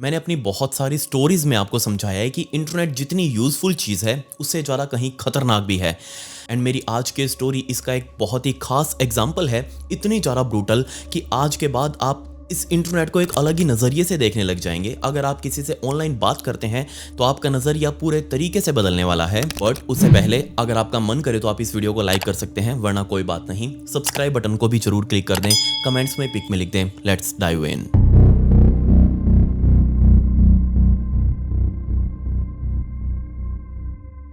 मैंने अपनी बहुत सारी स्टोरीज में आपको समझाया है कि इंटरनेट जितनी यूज़फुल चीज़ है उससे ज़्यादा कहीं खतरनाक भी है। एंड मेरी आज की स्टोरी इसका एक बहुत ही खास एग्जाम्पल है, इतनी ज़्यादा ब्रूटल कि आज के बाद आप इस इंटरनेट को एक अलग ही नज़रिए से देखने लग जाएंगे। अगर आप किसी से ऑनलाइन बात करते हैं तो आपका नज़रिया पूरे तरीके से बदलने वाला है। बट उससे पहले अगर आपका मन करे तो आप इस वीडियो को लाइक कर सकते हैं, वरना कोई बात नहीं, सब्सक्राइब बटन को भी जरूर क्लिक कर दें, कमेंट्स में पिक में लिख दें। Let's dive in.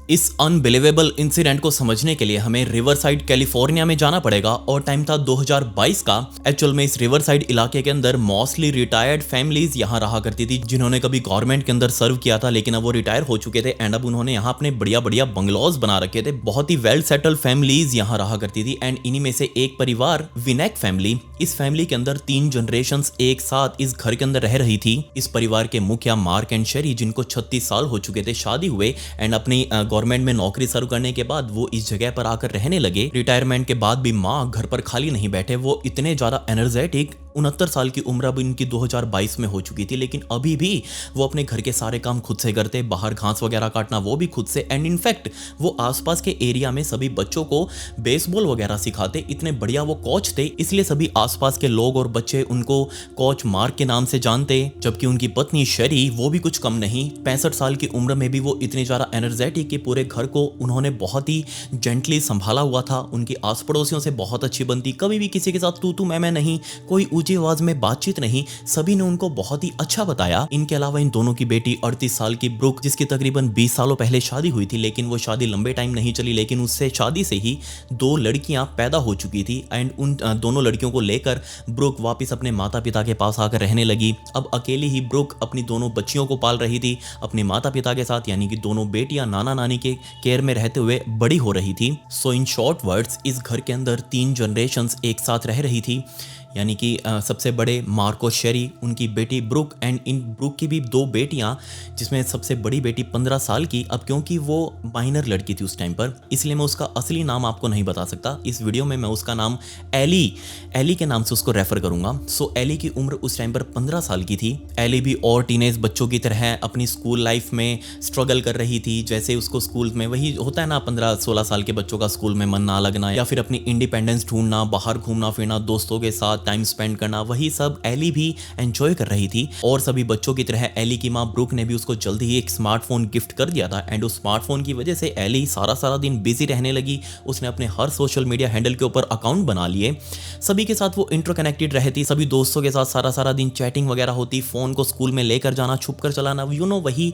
इस अनबिलीवेबल इंसिडेंट को समझने के लिए हमें रिवरसाइड कैलिफोर्निया में जाना पड़ेगा और टाइम था 2022 का। एक्चुअल में इस रिवरसाइड इलाके के अंदर मोस्टली रिटायर्ड फैमिलीज यहाँ रहा करती थी, जिन्होंने कभी गवर्नमेंट के अंदर सर्व किया था, लेकिन अब वो रिटायर हो चुके थे एंड अब उन्होंने यहाँ अपने बढ़िया बढ़िया बंगलौज बना रखे थे। बहुत ही वेल सेटल्ड फैमिलीज यहाँ रहा करती थी एंड इन्हीं में से एक परिवार विनेक फैमिली, इस फैमिली के अंदर 3 जनरेशंस एक साथ इस घर के अंदर रह रही थी। इस परिवार के मुखिया मार्क एंड शेरी, जिनको 36 साल हो चुके थे शादी हुए एंड अपनी गवर्नमेंट में नौकरी सर्व करने के बाद वो इस जगह पर आकर रहने लगे। रिटायरमेंट के बाद भी माँ घर पर खाली नहीं बैठे, वो इतने ज्यादा एनर्जेटिक, 69 साल की उम्र अब इनकी 2022 में हो चुकी थी, लेकिन अभी भी वो अपने घर के सारे काम खुद से करते, बाहर घास वगैरह काटना वो भी खुद से। एंड इनफैक्ट वो आसपास के एरिया में सभी बच्चों को बेसबॉल वगैरह सिखाते, इतने बढ़िया वो कोच थे, इसलिए सभी आसपास के लोग और बच्चे उनको कोच मार्क के नाम से जानते। जबकि उनकी पत्नी शेरी वो भी कुछ कम नहीं, 65 साल की उम्र में भी वो इतनी ज्यादा एनर्जेटिक कि पूरे घर को उन्होंने बहुत ही जेंटली संभाला हुआ था। उनकी आस पड़ोसियों से बहुत अच्छी बनती, कभी भी किसी के साथ तू मैं नहीं, कोई ऊंची आवाज में बातचीत नहीं, सभी ने उनको बहुत ही अच्छा बताया। इनके अलावा इन दोनों की बेटी 38 साल की ब्रुक, जिसकी तकरीबन 20 सालों पहले शादी हुई थी, लेकिन वो शादी लंबे टाइम नहीं चली, लेकिन उससे शादी से ही 2 लड़कियां पैदा हो चुकी थी एंड उन दोनों लड़कियों को लेकर ब्रुक वापस अपने माता पिता के पास आकर रहने लगी। अब अकेली ही ब्रुक अपनी दोनों बच्चियों को पाल रही थी अपने माता पिता के साथ, यानी कि दोनों बेटियां नाना नानी के केयर में रहते हुए बड़ी हो रही थी। सो इन शॉर्ट वर्ड्स, इस घर के अंदर 3 जनरेशंस एक साथ रह रही थी, यानी कि सबसे बड़े मार्को शेरी, उनकी बेटी ब्रुक एंड इन ब्रुक की भी 2 बेटियां, जिसमें सबसे बड़ी बेटी 15 साल की। अब क्योंकि वो माइनर लड़की थी उस टाइम पर, इसलिए मैं उसका असली नाम आपको नहीं बता सकता। इस वीडियो में मैं उसका नाम एली के नाम से उसको रेफर करूंगा। सो एली की उम्र उस टाइम पर 15 साल की थी। एली भी और टीनेज बच्चों की तरह अपनी स्कूल लाइफ में स्ट्रगल कर रही थी। जैसे उसको स्कूल में वही होता है ना, 15-16 साल के बच्चों का स्कूल में मन ना लगना या फिर अपनी इंडिपेंडेंस ढूंढना, बाहर घूमना फिरना, दोस्तों के साथ टाइम स्पेंड करना, वही सब एली भी एंजॉय कर रही थी। और सभी बच्चों की तरह एली की माँ ब्रुक ने भी उसको जल्दी ही एक स्मार्टफोन गिफ्ट कर दिया था एंड उस स्मार्टफोन की वजह से एली सारा दिन बिजी रहने लगी। उसने अपने हर सोशल मीडिया हैंडल के ऊपर अकाउंट बना लिए, सभी के साथ वो इंटरकनेक्टेड रहती, सभी दोस्तों के साथ सारा दिन चैटिंग वगैरह होती, फोन को स्कूल में लेकर जाना, छुप कर चलाना, वही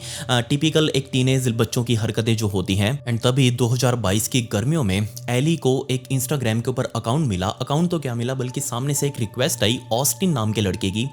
टिपिकल एक टीनेज बच्चों की हरकतें जो होती हैं। एंड तभी 2022 की गर्मियों में एली को एक इंस्टाग्राम के ऊपर अकाउंट मिला। अकाउंट तो क्या मिला, बल्कि सामने से एक रिक्वेस्ट आई ऑस्टिन नाम के लड़के की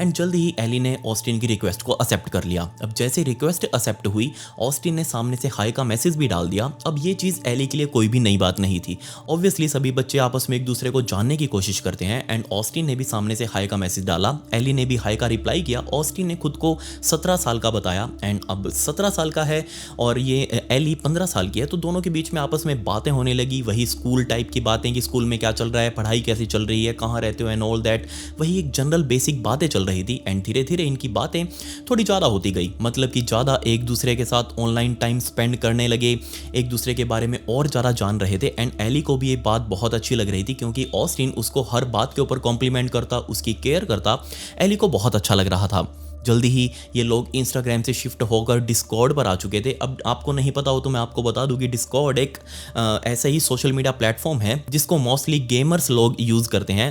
एंड जल्दी ही एली ने ऑस्टिन की रिक्वेस्ट को एक्सेप्ट कर लिया। अब जैसे रिक्वेस्ट एक्सेप्ट हुई, ऑस्टिन ने सामने से हाई का मैसेज भी डाल दिया। अब ये चीज़ एली के लिए कोई भी नई बात नहीं थी। ऑब्वियसली सभी बच्चे आपस में एक दूसरे को जानने की कोशिश करते हैं एंड ऑस्टिन ने भी सामने से हाई का मैसेज डाला, एली ने भी हाई का रिप्लाई किया। ऑस्टिन ने खुद को 17 साल का बताया एंड अब 17 साल का है और ये एली 15 साल की है, तो दोनों के बीच में आपस में बातें होने लगी, वही स्कूल टाइप की बातें कि स्कूल में क्या चल रहा है, पढ़ाई कैसी चल रही है, कहाँ रहते हो एंड ऑल दैट, वही एक जनरल बेसिक बातें चल रही थी। एंड धीरे धीरे इनकी बातें थोड़ी ज़्यादा होती गई, मतलब कि ज़्यादा एक दूसरे के साथ ऑनलाइन टाइम स्पेंड करने लगे, एक दूसरे के बारे में और ज़्यादा जान रहे थे। एंड एली को भी ये बात बहुत अच्छी लग रही थी, क्योंकि ऑस्टिन उसको हर बात के ऊपर कॉम्प्लीमेंट करता, उसकी केयर करता, एली को बहुत अच्छा लग रहा था। जल्दी ही ये लोग इंस्टाग्राम से शिफ्ट होकर डिस्कॉर्ड पर आ चुके थे। अब आपको नहीं पता हो तो मैं आपको बता दूं कि डिस्कॉर्ड एक ऐसा ही सोशल मीडिया प्लेटफॉर्म है जिसको मोस्टली गेमर्स लोग यूज़ करते हैं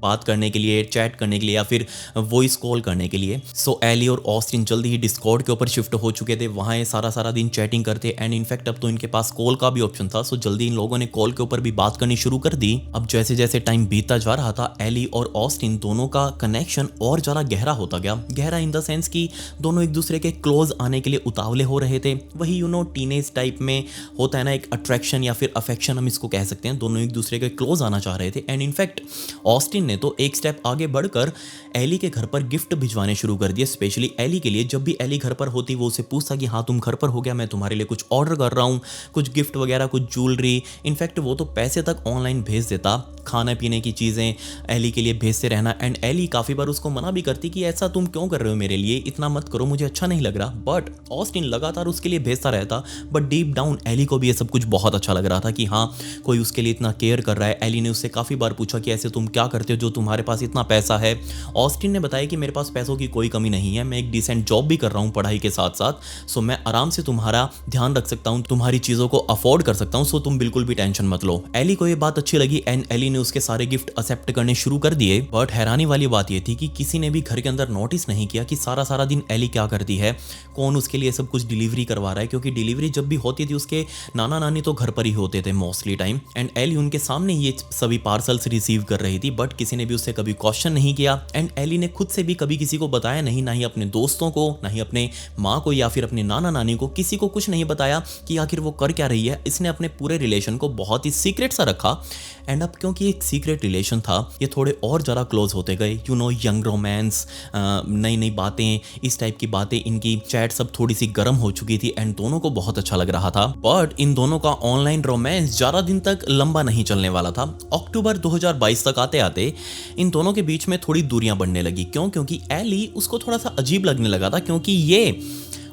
बात करने के लिए, चैट करने के लिए या फिर वॉइस कॉल करने के लिए। सो एली और ऑस्टिन जल्दी ही डिस्कॉर्ड के ऊपर शिफ्ट हो चुके थे, वहाँ ये सारा दिन चैटिंग करते एंड इनफैक्ट अब तो इनके पास कॉल का भी ऑप्शन था। सो जल्दी इन लोगों ने कॉल के ऊपर भी बात करनी शुरू कर दी। अब जैसे जैसे टाइम बीतता जा रहा था, एली और ऑस्टिन दोनों का कनेक्शन और ज़्यादा गहरा होता गया। गहरा इन द सेंस कि दोनों एक दूसरे के क्लोज आने के लिए उतावले हो रहे थे। वही टीनेज टाइप में होता है ना, एक अट्रैक्शन या फिर अफेक्शन हम इसको कह सकते हैं। दोनों एक दूसरे के क्लोज आना चाह रहे थे एंड इनफैक्ट ऑस्टिन ने तो एक स्टेप आगे बढ़कर एली के घर पर गिफ्ट भिजवाने शुरू कर दिए, स्पेशली एली के लिए। जब भी एली घर पर होती वो उसे पूछता कि हाँ तुम घर पर हो गया, मैं तुम्हारे लिए कुछ ऑर्डर कर रहा हूँ, कुछ गिफ्ट वगैरह, कुछ ज्वेलरी, इनफैक्ट वो तो पैसे तक ऑनलाइन भेज देता, खाने पीने की चीज़ें एली के लिए भेजते रहना। एंड एली काफ़ी बार उसको मना भी करती कि ऐसा तुम क्यों कर रहे हो मेरे लिए, इतना मत करो, मुझे अच्छा नहीं लग रहा। बट ऑस्टिन लगातार उसके लिए भेजता रहता, बट डीप डाउन एली को भी ये सब कुछ बहुत अच्छा लग रहा था कि हाँ, कोई उसके लिए इतना केयर कर रहा है। एली ने उससे काफ़ी बार पूछा कि ऐसे तुम क्या करते हो जो तुम्हारे पास इतना पैसा है। ऑस्टिन ने बताया कि मेरे पास पैसों की कोई कमी नहीं है, मैं एक डिसेंट जॉब भी कर रहा हूँ पढ़ाई के साथ साथ, सो मैं आराम से तुम्हारा ध्यान रख सकता हूँ, तुम्हारी चीज़ों को अफोर्ड कर सकता हूँ, सो तुम बिल्कुल भी टेंशन मत लो। एली को ये बात अच्छी लगी एंड एली ने उसके सारे गिफ्ट एक्सेप्ट करने शुरू कर दिए। बट हैरानी वाली बात ये थी कि किसी ने भी घर के अंदर नोटिस नहीं किया कि सारा सारा दिन एली क्या करती है, कौन उसके लिए सब कुछ डिलीवरी करवा रहा है, क्योंकि डिलीवरी जब भी होती थी उसके नाना नानी तो घर पर ही होते थे मोस्टली टाइम, एंड एली उनके सामने ये सभी पार्सल्स रिसीव कर रही थी। बट किसी ने भी उससे कभी क्वेश्चन नहीं किया एंड एली ने खुद से भी कभी किसी को बताया नहीं, ना ही अपने दोस्तों को, ना ही अपने माँ को या फिर अपने नाना नानी को, किसी को कुछ नहीं बताया कि आखिर वो कर क्या रही है। इसने अपने पूरे रिलेशन को बहुत ही सीक्रेट सा रखा एंड अब क्योंकि एक सीक्रेट रिलेशन था, ये थोड़े और ज़्यादा क्लोज होते गए। यू नो, यंग रोमांस, नई नई बातें, इस टाइप की बातें, इनकी चैट सब थोड़ी सी गर्म हो चुकी थी एंड दोनों को बहुत अच्छा लग रहा था। बट इन दोनों का ऑनलाइन रोमांस ज़्यादा दिन तक लंबा नहीं चलने वाला था। अक्टूबर 2022 तक आते आते इन दोनों के बीच में थोड़ी दूरियां बढ़ने लगी। क्यों? क्योंकि एली उसको थोड़ा सा अजीब लगने लगा था, क्योंकि ये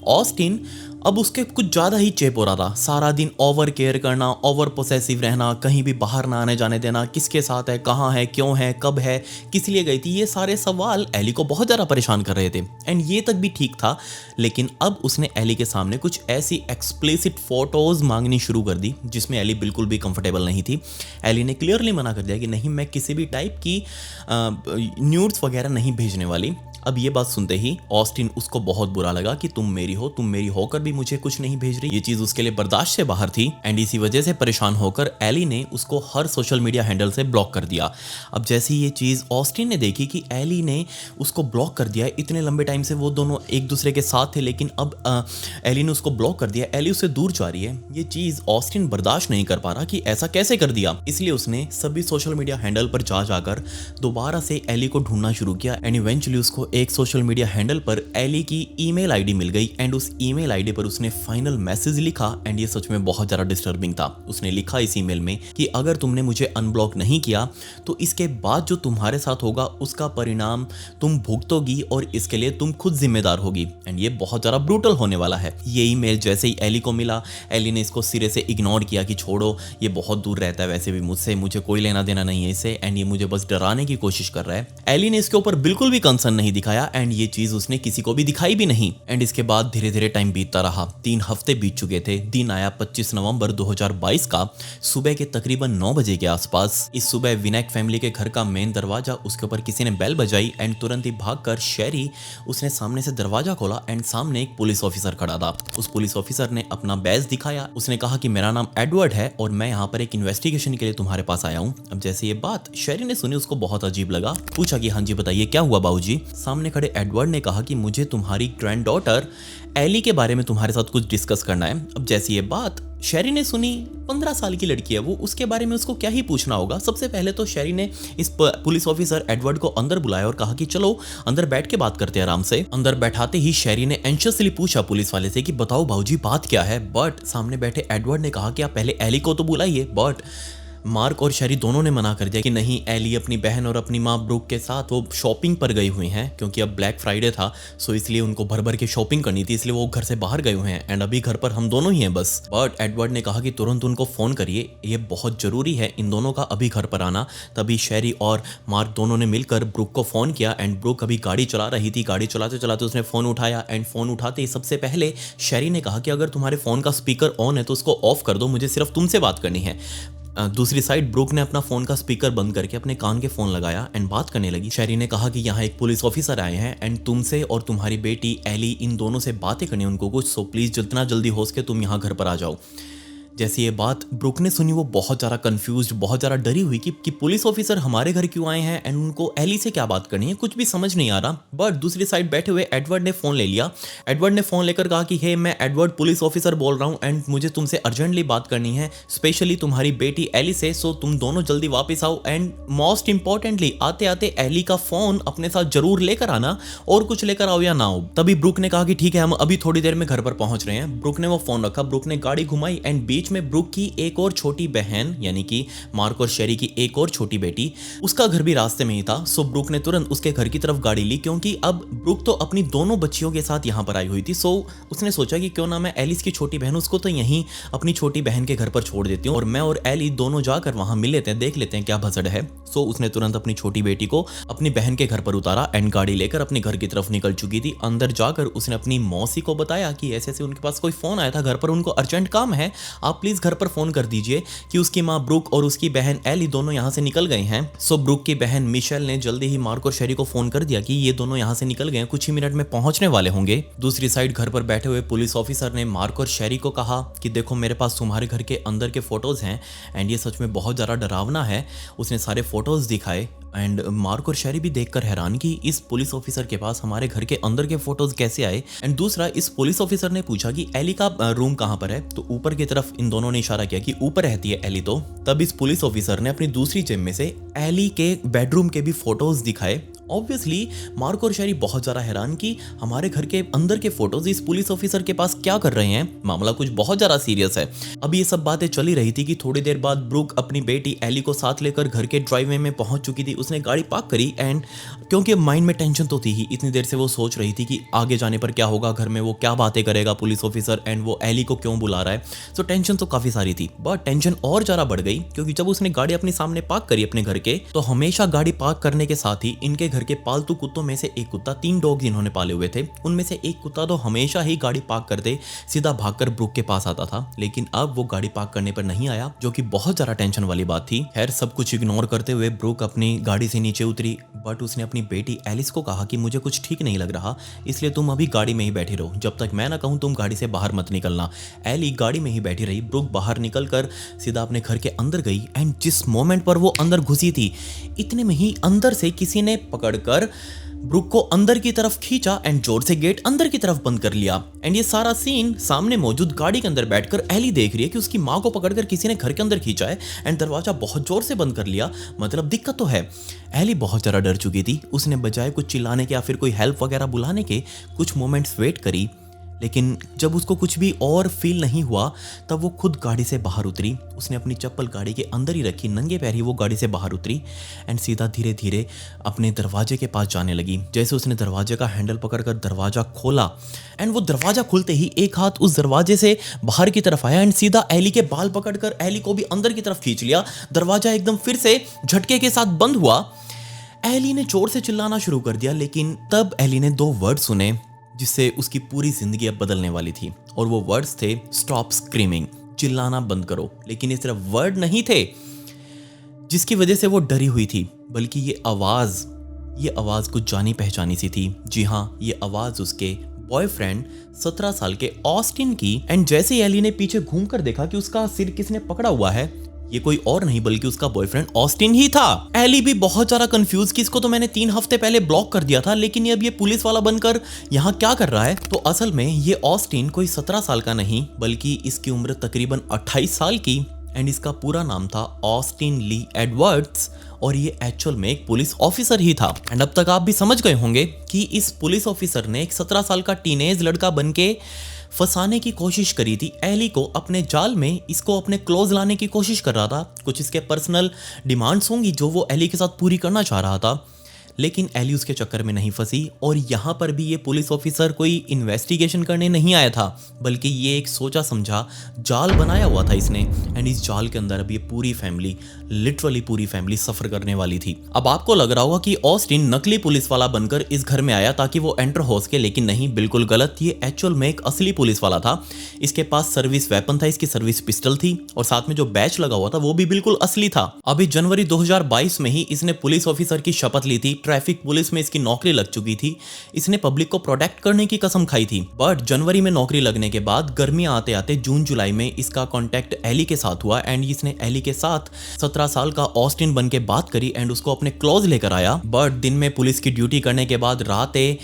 ऑस्टिन अब उसके कुछ ज़्यादा ही चेप हो रहा था। सारा दिन ओवर केयर करना, ओवर पोसेसिव रहना, कहीं भी बाहर ना आने जाने देना, किसके साथ है, कहाँ है, क्यों है, कब है, किस लिए गई थी, ये सारे सवाल एली को बहुत ज़्यादा परेशान कर रहे थे। एंड ये तक भी ठीक था, लेकिन अब उसने एली के सामने कुछ ऐसी एक्सप्लिसिट फोटोज़ मांगनी शुरू कर दी जिसमें एली बिल्कुल भी कंफर्टेबल नहीं थी। एली ने क्लियरली मना कर दिया कि नहीं, मैं किसी भी टाइप की न्यूड्स वगैरह नहीं भेजने वाली। अब ये बात सुनते ही ऑस्टिन उसको बहुत बुरा लगा कि तुम मेरी होकर भी मुझे कुछ नहीं भेज रही। ये चीज उसके लिए बर्दाश्त से बाहर थी एंड इसी वजह से परेशान होकर एली ने उसको हर सोशल मीडिया हैंडल से ब्लॉक कर दिया। अब जैसे ये चीज ऑस्टिन ने देखी कि एली ने उसको ब्लॉक कर दिया, इतने लंबे टाइम से वो दोनों एक दूसरे के साथ थे, लेकिन अब एली ने उसको ब्लॉक कर दिया, एली उससे दूर जा रही है। ये चीज ऑस्टिन बर्दाश्त नहीं कर पा रहा कि ऐसा कैसे कर दिया, इसलिए उसने सभी सोशल मीडिया हैंडल पर जा जाकर दोबारा से एली को ढूंढना शुरू किया एंड इवेंचुअली उसको एक सोशल मीडिया हैंडल पर एली की ईमेल आईडी मिल गई एंड उस ईमेल आईडी पर उसने फाइनल मैसेज लिखा एंड ये सच में बहुत ज़्यादा डिस्टर्बिंग था। उसने लिखा इस ईमेल में कि अगर तुमने मुझे अनब्लॉक नहीं किया तो इसके बाद जो तुम्हारे साथ होगा उसका परिणाम तुम भुगतोगी और इसके लिए तुम खुद जिम्मेदार होगी एंड ये बहुत ज़्यादा ब्रूटल होने वाला है। ये ईमेल जैसे ही एली को मिला, एली ने इसको सिरे से इग्नोर किया कि छोड़ो, ये बहुत दूर रहता है वैसे भी मुझसे, मुझे कोई लेना देना नहीं है इससे एंड ये मुझे बस डराने की कोशिश कर रहा है। एली ने इसके ऊपर बिल्कुल भी कंसर्न नहीं दिखाया एंड ये चीज उसने किसी को भी दिखाई भी नहीं। एंड इसके बाद धीरे धीरे टाइम बीतता रहा, 3 हफ्ते बीत चुके थे। दिन आया 25 नवंबर 2022 का सुबह के तकरीबन 9 बजे के आसपास। इस सुबह विनायक फैमिली के घर का मेन दरवाजा, उसके ऊपर किसी ने बेल बजाई एंड तुरंत ही भागकर शेरी उसने सामने से दरवाजा खोला एंड सामने एक पुलिस ऑफिसर खड़ा था। उस पुलिस ऑफिसर ने अपना बैज दिखाया, उसने कहा कि मेरा नाम एडवर्ड है और मैं यहाँ पर एक इन्वेस्टिगेशन के लिए तुम्हारे पास आया हूँ। अब जैसे ये बात शेरी ने सुनी उसको बहुत अजीब लगा, पूछा कि हाँ जी बताइए क्या हुआ बाबूजी। सामने खड़े एडवर्ड ने कहा कि मुझे तुम्हारी ग्रैंड डॉटर एली के बारे में तुम्हारे साथ कुछ डिस्कस करना है। अब जैसी ये बात शेरी ने सुनी, 15 साल की लड़की है वो, उसके बारे में उसको क्या ही पूछना होगा। सबसे पहले तो शेरी ने इस पुलिस ऑफिसर एडवर्ड को अंदर बुलाया और कहा कि चलो अंदर बैठ के बात करते हैं आराम से। अंदर बैठाते ही शेरी ने एंशियसली पूछा पुलिस वाले से कि बताओ भाऊजी बात क्या है। बट सामने बैठे एडवर्ड ने कहा कि आप पहले एली को तो बुलाइए। बट मार्क और शेरी दोनों ने मना कर दिया कि नहीं, एली अपनी बहन और अपनी माँ ब्रूक के साथ वो शॉपिंग पर गई हुई हैं, क्योंकि अब ब्लैक फ्राइडे था सो इसलिए उनको भर भर के शॉपिंग करनी थी, इसलिए वो घर से बाहर गए हुए हैं एंड अभी घर पर हम दोनों ही हैं बस। बट एडवर्ड ने कहा कि तुरंत उनको फ़ोन करिए, ये बहुत ज़रूरी है इन दोनों का अभी घर पर आना। तभी शेरी और मार्क दोनों ने मिलकर ब्रूक को फ़ोन किया एंड ब्रूक अभी गाड़ी चला रही थी। गाड़ी चलाते चलाते उसने फ़ोन उठाया एंड फ़ोन उठाते ही सबसे पहले शेरी ने कहा कि अगर तुम्हारे फ़ोन का स्पीकर ऑन है तो उसको ऑफ कर दो, मुझे सिर्फ तुमसे बात करनी है। दूसरी साइड ब्रूक ने अपना फोन का स्पीकर बंद करके अपने कान के फोन लगाया एंड बात करने लगी। शेरी ने कहा कि यहाँ एक पुलिस ऑफिसर आए हैं एंड तुमसे और तुम्हारी बेटी एली इन दोनों से बातें करनी उनको कुछ, सो प्लीज जितना जल्दी हो सके तुम यहाँ घर पर आ जाओ। जैसे ये बात ब्रूक ने सुनी वो बहुत ज़्यादा कंफ्यूज्ड, बहुत ज़्यादा डरी हुई कि पुलिस ऑफिसर हमारे घर क्यों आए हैं एंड उनको एली से क्या बात करनी है, कुछ भी समझ नहीं आ रहा। बट दूसरी साइड बैठे हुए एडवर्ड ने फ़ोन ले लिया। एडवर्ड ने फ़ोन लेकर कहा कि हे, मैं एडवर्ड पुलिस ऑफिसर बोल रहा हूँ एंड मुझे तुमसे अर्जेंटली बात करनी है, स्पेशली तुम्हारी बेटी एली से, सो तुम दोनों जल्दी वापस आओ एंड मोस्ट इंपॉर्टेंटली आते आते एली का फ़ोन अपने साथ जरूर लेकर आना, और कुछ लेकर आओ या ना आओ। तभी ब्रूक ने कहा कि ठीक है, हम अभी थोड़ी देर में घर पर पहुंच रहे हैं। ब्रूक ने वो फ़ोन रखा, ब्रूक ने गाड़ी घुमाई एंड बीच बीच में ब्रूक की एक और छोटी बहन यानी कि मार्क और शेरी की एक और छोटी बेटी, उसका घर भी रास्ते में ही था। सो ब्रूक ने तुरंत उसके घर की तरफ गाड़ी ली, क्योंकि अब ब्रूक तो अपनी दोनों बच्चियों के साथ यहाँ पर आई हुई थी। सो उसने सोचा कि क्यों ना मैं एलिस की छोटी बहन, उसको तो यहीं अपनी छोटी बहन के घर पर छोड़ देती हूँ और मैं और एली दोनों जाकर वहां मिल लेते हैं, देख लेते हैं क्या भसड़ है। सो उसने तुरंत अपनी छोटी बेटी को अपनी बहन के घर पर उतारा एंड गाड़ी लेकर अपने घर की तरफ निकल चुकी थी। अंदर जाकर उसने अपनी मौसी को बताया कि ऐसे ऐसे उनके पास कोई फोन आया था घर पर, उनको अर्जेंट काम है, आप प्लीज घर पर फोन कर दीजिए कि उसकी माँ ब्रूक और उसकी बहन एली दोनों यहाँ से निकल गए हैं। सो ब्रूक की बहन मिशेल ने जल्दी ही मार्क और शेरी को फोन कर दिया कि ये दोनों यहाँ से निकल गए, कुछ ही मिनट में पहुंचने वाले होंगे। दूसरी साइड घर पर बैठे हुए पुलिस ऑफिसर ने मार्क और शेरी को कहा कि देखो मेरे पास तुम्हारे घर के अंदर के फोटोज हैं एंड ये सच में बहुत ज़्यादा डरावना है। उसने सारे फोटोज दिखाए एंड मार्क और शेरी भी देखकर हैरान कि इस पुलिस ऑफिसर के पास हमारे घर के अंदर के फोटोज कैसे आए। एंड दूसरा, इस पुलिस ऑफिसर ने पूछा कि एली का रूम कहाँ पर है, तो ऊपर की तरफ इन दोनों ने इशारा किया कि ऊपर रहती है एली। तो तब इस पुलिस ऑफिसर ने अपनी दूसरी जेब में से एली के बेडरूम के भी फोटोज दिखाए। ऑब्वियसली मार्क और शेरी बहुत ज्यादा हैरान कि हमारे घर के अंदर के फोटोज इस पुलिस ऑफिसर के पास क्या कर रहे हैं, मामला कुछ बहुत ज्यादा सीरियस है। अब ये सब बातें चली रही थी कि थोड़ी देर बाद ब्रूक अपनी बेटी एली को साथ लेकर घर के ड्राइववे में पहुंच चुकी थी। उसने गाड़ी पार्क करी एंड क्योंकि माइंड में टेंशन तो थी ही, इतनी देर से वो सोच रही थी कि आगे जाने पर क्या होगा, घर में वो क्या बातें करेगा पुलिस ऑफिसर एंड वो एली को क्यों बुला रहा है। सो टेंशन तो काफी सारी थी, बट टेंशन और ज्यादा बढ़ गई क्योंकि जब उसने गाड़ी अपने सामने पार्क करी अपने घर के, तो हमेशा गाड़ी पार्क करने के साथ ही इनके घर के पालतू कुत्तों में से एक कुत्ता, 3 डॉग्स इन्होंने पाले हुए थे, उनमें से एक कुत्ता तो हमेशा ही गाड़ी पार्क करते सीधा भागकर ब्रूक के पास आता था। लेकिन अब वो गाड़ी पार्क करने पर नहीं आया, जो कि बहुत ज्यादा टेंशन वाली बात थी। खैर सब कुछ इग्नोर करते हुए ब्रूक अपनी गाड़ी से नीचे उतरी, बट उसने अपनी बेटी एलिस को कहा कि मुझे कुछ ठीक नहीं लग रहा, इसलिए तुम अभी गाड़ी में ही बैठी रहो, जब तक मैं ना कहूं तुम गाड़ी से बाहर मत निकलना। एली गाड़ी में ही बैठी रही। ब्रूक बाहर निकलकर सीधा अपने घर के अंदर गई एंड जिस मोमेंट पर वो अंदर घुसी थी, इतने में ही अंदर से किसी ने पकड़कर ब्रूक को अंदर की तरफ खींचा एंड जोर से गेट अंदर की तरफ बंद कर लिया। एंड ये सारा सीन सामने मौजूद गाड़ी के अंदर बैठकर एली देख रही है कि उसकी माँ को पकड़कर किसी ने घर के अंदर खींचा है एंड दरवाजा बहुत जोर से बंद कर लिया, मतलब दिक्कत तो है। एली बहुत ज़्यादा डर चुकी थी। उसने बजाय कुछ चिल्लाने के या फिर कोई हेल्प वगैरह बुलाने के कुछ मोमेंट्स वेट करी, लेकिन जब उसको कुछ भी और फील नहीं हुआ तब वो खुद गाड़ी से बाहर उतरी। उसने अपनी चप्पल गाड़ी के अंदर ही रखी, नंगे पैर ही वो गाड़ी से बाहर उतरी एंड सीधा धीरे धीरे अपने दरवाजे के पास जाने लगी। जैसे उसने दरवाजे का हैंडल पकड़कर दरवाजा खोला एंड वो दरवाजा खुलते ही एक हाथ उस दरवाजे से बाहर की तरफ आया एंड सीधा एली के बाल पकड़कर एली को भी अंदर की तरफ खींच लिया। दरवाजा एकदम फिर से झटके के साथ बंद हुआ। एली ने जोर से चिल्लाना शुरू कर दिया, लेकिन तब एली ने 2 वर्ड सुने जिससे उसकी पूरी जिंदगी अब बदलने वाली थी, और वो वर्ड्स थे स्टॉप स्क्रीमिंग, चिल्लाना बंद करो। लेकिन ये सिर्फ वर्ड नहीं थे जिसकी वजह से वो डरी हुई थी, बल्कि ये आवाज कुछ जानी पहचानी सी थी। जी हाँ, ये आवाज उसके बॉयफ्रेंड 17 साल के ऑस्टिन की। एंड जैसे एली ने पीछे घूमकर देखा कि उसका सिर किसने पकड़ा हुआ है, ये कोई और नहीं बल्कि उसका बॉयफ्रेंड ऑस्टिन ही था। एली भी बहुत ज्यादा कंफ्यूज कि इसको तो मैंने 3 हफ्ते पहले ब्लॉक कर दिया था, लेकिन ये अब ये पुलिस वाला बनकर यहाँ क्या कर रहा है। तो असल में ये ऑस्टिन कोई 17 साल का नहीं बल्कि इसकी उम्र तकरीबन 28 साल की एंड इसका पूरा नाम था ऑस्टिन ली एडवर्ड्स और ये एक्चुअल में एक पुलिस ऑफिसर ही था। एंड अब तक आप भी समझ गए होंगे कि इस पुलिस ऑफिसर ने एक 17 साल का टीनेज लड़का बनके फंसाने की कोशिश करी थी एली को अपने जाल में, इसको अपने क्लोज लाने की कोशिश कर रहा था। कुछ इसके पर्सनल डिमांड्स होंगी जो वो एली के साथ पूरी करना चाह रहा था, लेकिन एली उसके चक्कर में नहीं फंसी। और यहाँ पर भी ये पुलिस ऑफिसर कोई इन्वेस्टिगेशन करने नहीं आया था, बल्कि ये एक सोचा समझा जाल बनाया हुआ था इसने। एंड इस जाल के अंदर अब ये पूरी फैमिली, लिटरली पूरी फैमिली सफर करने वाली थी। अब आपको लग रहा होगा कि ऑस्टिन नकली पुलिस वाला बनकर इस घर में आया ताकि वो एंटर हो सके, लेकिन नहीं, बिल्कुल गलत। ये एक्चुअल में एक असली पुलिस वाला था। इसके पास सर्विस वेपन था, इसकी सर्विस पिस्टल थी और साथ में जो बैच लगा हुआ था वो भी बिल्कुल असली था। अभी जनवरी 2022 में ही इसने पुलिस ऑफिसर की शपथ ली थी। ट्रैफिक पुलिस में इसकी नौकरी लग चुकी थी। इसने पब्लिक को प्रोटेक्ट करने की कसम खाई थी। बट जनवरी में नौकरी लगने के बाद गर्मियां आते आते जून जुलाई में इसका कांटेक्ट एली के साथ हुआ एंड इसने एली के साथ 17 साल का ऑस्टिन बन के बात करी एंड उसको अपने क्लोज लेकर आया। बट दिन में पुलिस की ड्यूटी करने के बाद रातें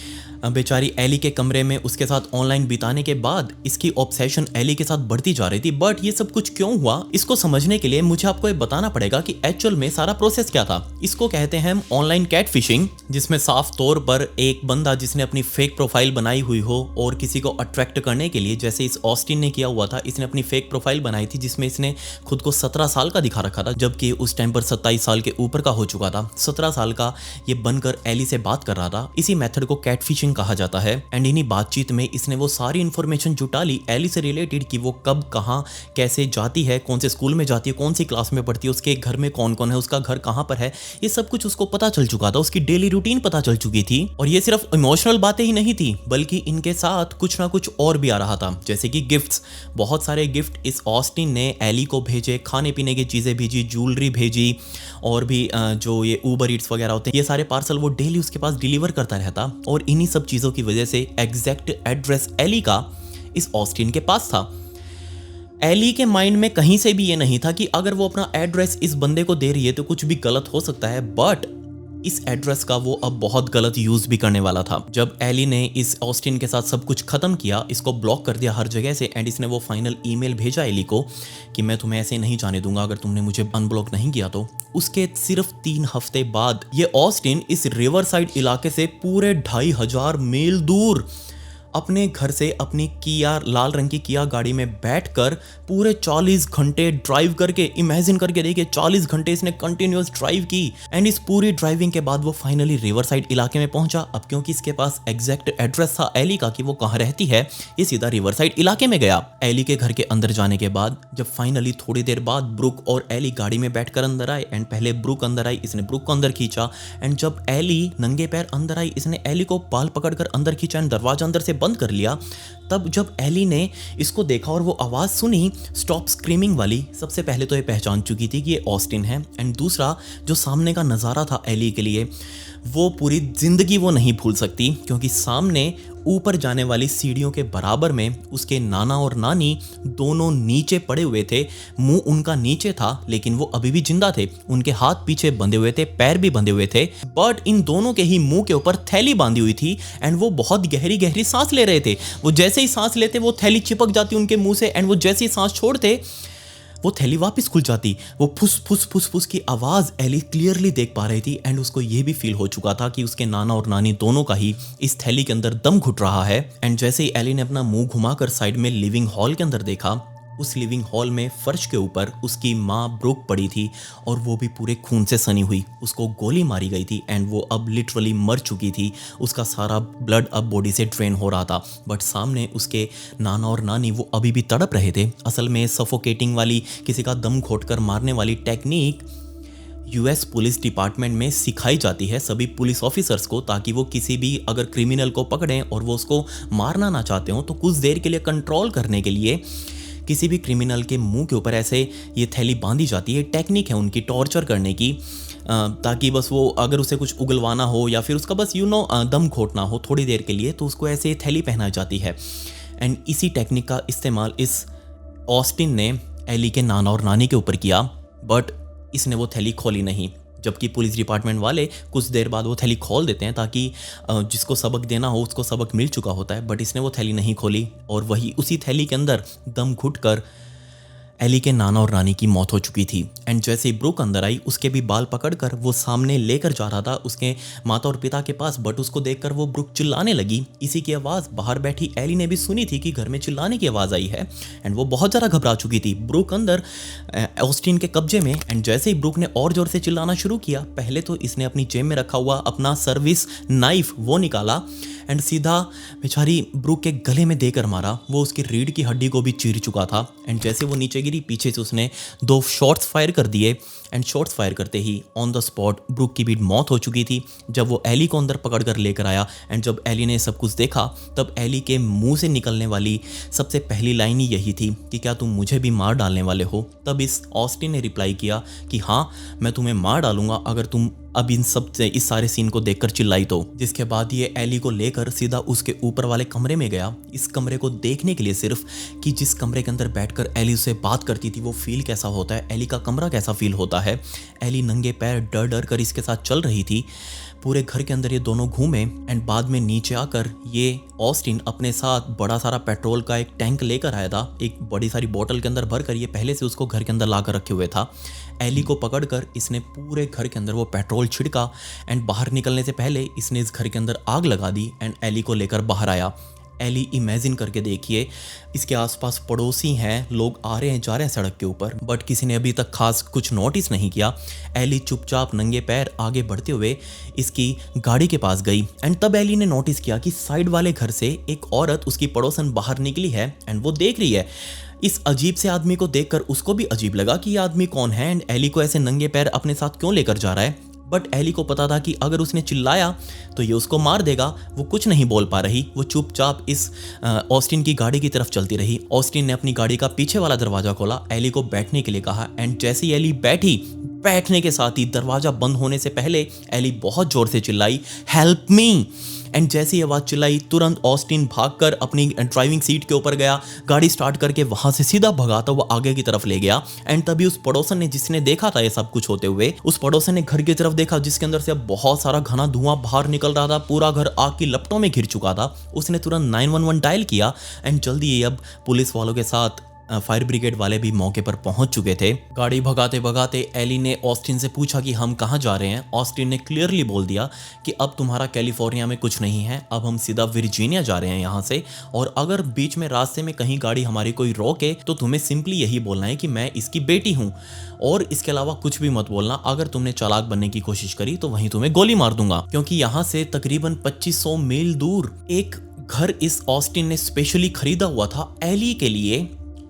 बेचारी एली के कमरे में उसके साथ ऑनलाइन बिताने के बाद इसकी ऑब्सेशन एली के साथ बढ़ती जा रही थी। बट ये सब कुछ क्यों हुआ, इसको समझने के लिए मुझे आपको ये बताना पड़ेगा कि एक्चुअल में सारा प्रोसेस क्या था। इसको कहते हैं हम ऑनलाइन कैटफिशिंग, जिसमें साफ तौर पर एक बंदा जिसने अपनी फेक प्रोफाइल बनाई हुई हो और किसी को अट्रैक्ट करने के लिए, जैसे इस ऑस्टिन ने किया हुआ था, इसने अपनी फेक प्रोफाइल बनाई थी जिसमें इसने खुद को 17 साल का दिखा रखा था, जबकि उस टाइम पर 27 साल के ऊपर का हो चुका था। 17 साल का ये बनकर एली से बात कर रहा था। इसी मेथड को कैटफिशिंग कहा जाता है। एंड इन्हीं बातचीत में इसने वो सारी इंफॉर्मेशन जुटा ली एली से रिलेटेड कि वो कब, कहाँ, कैसे जाती है, कौन से स्कूल में जाती है, कौन सी क्लास में पढ़ती है, उसके घर में कौन कौन है, उसका घर कहाँ पर है, ये सब कुछ उसको पता चल चुका था। उसकी डेली रूटीन पता चल चुकी थी। और ये सिर्फ इमोशनल बातें ही नहीं थी, बल्कि इनके साथ कुछ ना कुछ और भी आ रहा था, जैसे कि गिफ्ट्स। बहुत सारे गिफ्ट इस ऑस्टिन ने एली को भेजे, खाने पीने की चीज़ें भेजी, ज्वेलरी भेजी, और भी जो ये ऊबर ईट्स वगैरह होते हैं, ये सारे पार्सल वो डेली उसके पास डिलीवर करता रहता। और इन्हीं सब चीज़ों की वजह से एग्जैक्ट एड्रेस एली का इस ऑस्टिन के पास था। एली के माइंड में कहीं से भी ये नहीं था कि अगर वो अपना एड्रेस इस बंदे को दे रही है तो कुछ भी गलत हो सकता है। बट इस एड्रेस का वो अब बहुत गलत यूज भी करने वाला था। जब एली ने इस ऑस्टिन के साथ सब कुछ खत्म किया, इसको ब्लॉक कर दिया हर जगह से, एंड इसने वो फाइनल ईमेल भेजा एली को कि मैं तुम्हें ऐसे नहीं जाने दूंगा अगर तुमने मुझे अनब्लॉक नहीं किया तो। उसके सिर्फ 3 हफ्ते बाद ये ऑस्टिन इस रिवर साइड इलाके से पूरे 2500 मील दूर अपने घर से अपनी किया, लाल रंग की किया गाड़ी में बैठकर पूरे 40 घंटे ड्राइव करके, इमेजिन करके देखिए 40 घंटे इसने कंटिन्यूअस ड्राइव की। एंड इस पूरी ड्राइविंग के बाद वो फाइनली रिवर साइड इलाके में पहुंचा। अब क्योंकि इसके पास एग्जैक्ट एड्रेस था एली का कि वो कहाँ रहती है, ये सीधा रिवर साइड इलाके में गया। एली के घर के अंदर जाने के बाद जब फाइनली थोड़ी देर बाद ब्रुक और एली गाड़ी में बैठकर अंदर आए, एंड पहले ब्रुक अंदर आई, इसने ब्रुक को अंदर खींचा। एंड जब एली नंगे पैर अंदर आई, इसने एली को बाल पकड़कर अंदर खींचा एंड दरवाजा अंदर से बंद कर लिया। तब जब एली ने इसको देखा और वो आवाज़ सुनी स्टॉप स्क्रीमिंग वाली, सबसे पहले तो ये पहचान चुकी थी कि ये ऑस्टिन है। एंड दूसरा, जो सामने का नज़ारा था एली के लिए, वो पूरी ज़िंदगी वो नहीं भूल सकती, क्योंकि सामने ऊपर जाने वाली सीढ़ियों के बराबर में उसके नाना और नानी दोनों नीचे पड़े हुए थे। मुंह उनका नीचे था लेकिन वो अभी भी जिंदा थे। उनके हाथ पीछे बंधे हुए थे, पैर भी बंधे हुए थे, बट इन दोनों के ही मुंह के ऊपर थैली बांधी हुई थी। एंड वो बहुत गहरी गहरी सांस ले रहे थे। वो जैसे ही सांस लेते वो थैली चिपक जाती उनके मुंह से, एंड वो जैसे ही सांस छोड़ते वो थैली वापस खुल जाती। वो फुस फुस फुस फुस की आवाज़ एली क्लियरली देख पा रही थी। एंड उसको ये भी फील हो चुका था कि उसके नाना और नानी दोनों का ही इस थैली के अंदर दम घुट रहा है। एंड जैसे ही एली ने अपना मुंह घुमाकर साइड में लिविंग हॉल के अंदर देखा, उस लिविंग हॉल में फर्श के ऊपर उसकी माँ ब्रुक पड़ी थी, और वो भी पूरे खून से सनी हुई। उसको गोली मारी गई थी एंड वो अब लिटरली मर चुकी थी। उसका सारा ब्लड अब बॉडी से ड्रेन हो रहा था। बट सामने उसके नाना और नानी वो अभी भी तड़प रहे थे। असल में सफोकेटिंग वाली, किसी का दम घोटकर मारने वाली टेक्निक यूएस पुलिस डिपार्टमेंट में सिखाई जाती है सभी पुलिस ऑफिसर्स को, ताकि वो किसी भी अगर क्रिमिनल को पकड़ें और वो उसको मारना ना चाहते हो तो कुछ देर के लिए कंट्रोल करने के लिए किसी भी क्रिमिनल के मुंह के ऊपर ऐसे ये थैली बांधी जाती है। टेक्निक है उनकी टॉर्चर करने की, ताकि बस वो अगर उसे कुछ उगलवाना हो या फिर उसका बस दम घोटना हो थोड़ी देर के लिए, तो उसको ऐसे थैली पहनाई जाती है। एंड इसी टेक्निक का इस्तेमाल इस ऑस्टिन ने एली के नाना और नानी के ऊपर किया। बट इसने वो थैली खोली नहीं, जबकि पुलिस डिपार्टमेंट वाले कुछ देर बाद वो थैली खोल देते हैं ताकि जिसको सबक देना हो उसको सबक मिल चुका होता है। बट इसने वो थैली नहीं खोली, और वही उसी थैली के अंदर दम घुटकर एली के नाना और नानी की मौत हो चुकी थी। एंड जैसे ही ब्रुक अंदर आई, उसके भी बाल पकड़कर वो सामने लेकर जा रहा था उसके माता और पिता के पास। बट उसको देखकर वो ब्रुक चिल्लाने लगी। इसी की आवाज़ बाहर बैठी एली ने भी सुनी थी कि घर में चिल्लाने की आवाज़ आई है। एंड वो बहुत ज़्यादा घबरा चुकी थी। ब्रुक अंदर ऑस्टिन के कब्जे में। एंड जैसे ही ब्रुक ने और ज़ोर से चिल्लाना शुरू किया, पहले तो इसने अपनी जेब में रखा हुआ अपना सर्विस नाइफ वो निकाला एंड सीधा बेचारी ब्रुक के गले में देकर मारा। वो उसकी रीढ़ की हड्डी को भी चीर चुका था। एंड जैसे वो नीचे गिरी, पीछे से उसने 2 शॉट्स फायर कर दिए। एंड शॉट्स फायर करते ही ऑन द स्पॉट ब्रुक की भी मौत हो चुकी थी। जब वो एली को अंदर पकड़ कर लेकर आया, एंड जब एली ने सब कुछ देखा, तब एली के मुंह से निकलने वाली सबसे पहली लाइन ही यही थी कि क्या तुम मुझे भी मार डालने वाले हो। तब इस ऑस्टिन ने रिप्लाई किया कि हाँ, मैं तुम्हें मार डालूंगा अगर तुम अब इस सारे सीन को देखकर चिल्लाई तो, जिसके बाद ये एली को लेकर सीधा उसके ऊपर वाले कमरे में गया, इस कमरे को देखने के लिए सिर्फ कि जिस कमरे के अंदर बैठकर एली उससे बात करती थी वो फील कैसा होता है, एली का कमरा कैसा फील होता है। एली नंगे पैर डर डर कर इसके साथ चल रही थी। पूरे घर के अंदर ये दोनों घूमे एंड बाद में नीचे आकर ये ऑस्टिन अपने साथ बड़ा सारा पेट्रोल का एक टैंक लेकर आया था, एक बड़ी सारी बोतल के अंदर भरकर, ये पहले से उसको घर के अंदर लाकर रखे हुए था। एली को पकड़कर इसने पूरे घर के अंदर वो पेट्रोल छिड़का एंड बाहर निकलने से पहले इसने इस घर के अंदर आग लगा दी एंड एली को लेकर बाहर आया। एली इमेजिन करके देखिए, इसके आसपास पड़ोसी हैं, लोग आ रहे हैं जा रहे हैं सड़क के ऊपर, बट किसी ने अभी तक खास कुछ नोटिस नहीं किया। एली चुपचाप नंगे पैर आगे बढ़ते हुए इसकी गाड़ी के पास गई एंड तब एली ने नोटिस किया कि साइड वाले घर से एक औरत, उसकी पड़ोसन, बाहर निकली है एंड वो देख रही है। इस अजीब से आदमी को देखकर उसको भी अजीब लगा कि ये आदमी कौन है एंड एली को ऐसे नंगे पैर अपने साथ क्यों लेकर जा रहा है। बट एली को पता था कि अगर उसने चिल्लाया तो ये उसको मार देगा। वो कुछ नहीं बोल पा रही, वो चुपचाप इस ऑस्टिन की गाड़ी की तरफ चलती रही। ऑस्टिन ने अपनी गाड़ी का पीछे वाला दरवाजा खोला, एली को बैठने के लिए कहा एंड जैसे ही एली बैठी, बैठने के साथ ही दरवाजा बंद होने से पहले एली बहुत जोर से चिल्लाई, हेल्प मी। एंड जैसे ही आवाज चिल्लाई तुरंत ऑस्टिन भागकर अपनी ड्राइविंग सीट के ऊपर गया, गाड़ी स्टार्ट करके वहां से सीधा भगाता हुआ आगे की तरफ ले गया। एंड तभी उस पड़ोसन ने, जिसने देखा था ये सब कुछ होते हुए, उस पड़ोसन ने घर की तरफ देखा जिसके अंदर से अब बहुत सारा घना धुआं बाहर निकल रहा था, पूरा घर आग की लपटों में घिर चुका था। उसने तुरंत 911 डायल किया एंड जल्दी ही अब पुलिस वालों के साथ फायर ब्रिगेड वाले भी मौके पर पहुंच चुके थे। गाड़ी भगाते भगाते एली ने ऑस्टिन से पूछा कि हम कहां जा रहे हैं। ऑस्टिन ने क्लियरली बोल दिया कि अब तुम्हारा कैलिफोर्निया में कुछ नहीं है, अब हम सीधा वर्जीनिया जा रहे हैं यहाँ से, और अगर बीच में रास्ते में कहीं गाड़ी हमारी कोई रोके तो तुम्हें सिंपली यही बोलना है कि मैं इसकी बेटी हूँ, और इसके अलावा कुछ भी मत बोलना। अगर तुमने चालाक बनने की कोशिश करी तो वहीं तुम्हें गोली मार दूंगा। क्योंकि यहाँ से तकरीबन 2500 मील दूर एक घर इस ऑस्टिन ने स्पेशली खरीदा हुआ था एली के लिए।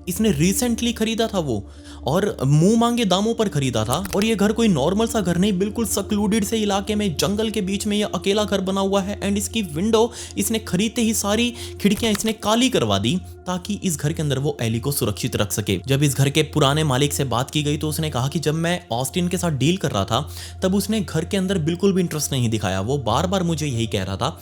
इसने रिसेंटली खरीदा था वो, और मुंह मांगे दामों पर खरीदा था। और ये घर कोई नॉर्मल सा घर नहीं, बिल्कुल सक्लूडेड से इलाके में, जंगल के बीच में ये अकेला घर बना हुआ है। एंड इसकी विंडो इसने खरीदते ही सारी खिड़कियां इसने काली करवा दी ताकि इस घर के अंदर वो एली को सुरक्षित रख सके। जब इस घर के पुराने मालिक से बात की गई तो उसने कहा कि जब मैं ऑस्टिन के साथ डील कर रहा था तब उसने घर के अंदर बिल्कुल भी इंटरेस्ट नहीं दिखाया। वो बार बार मुझे यही कह रहा था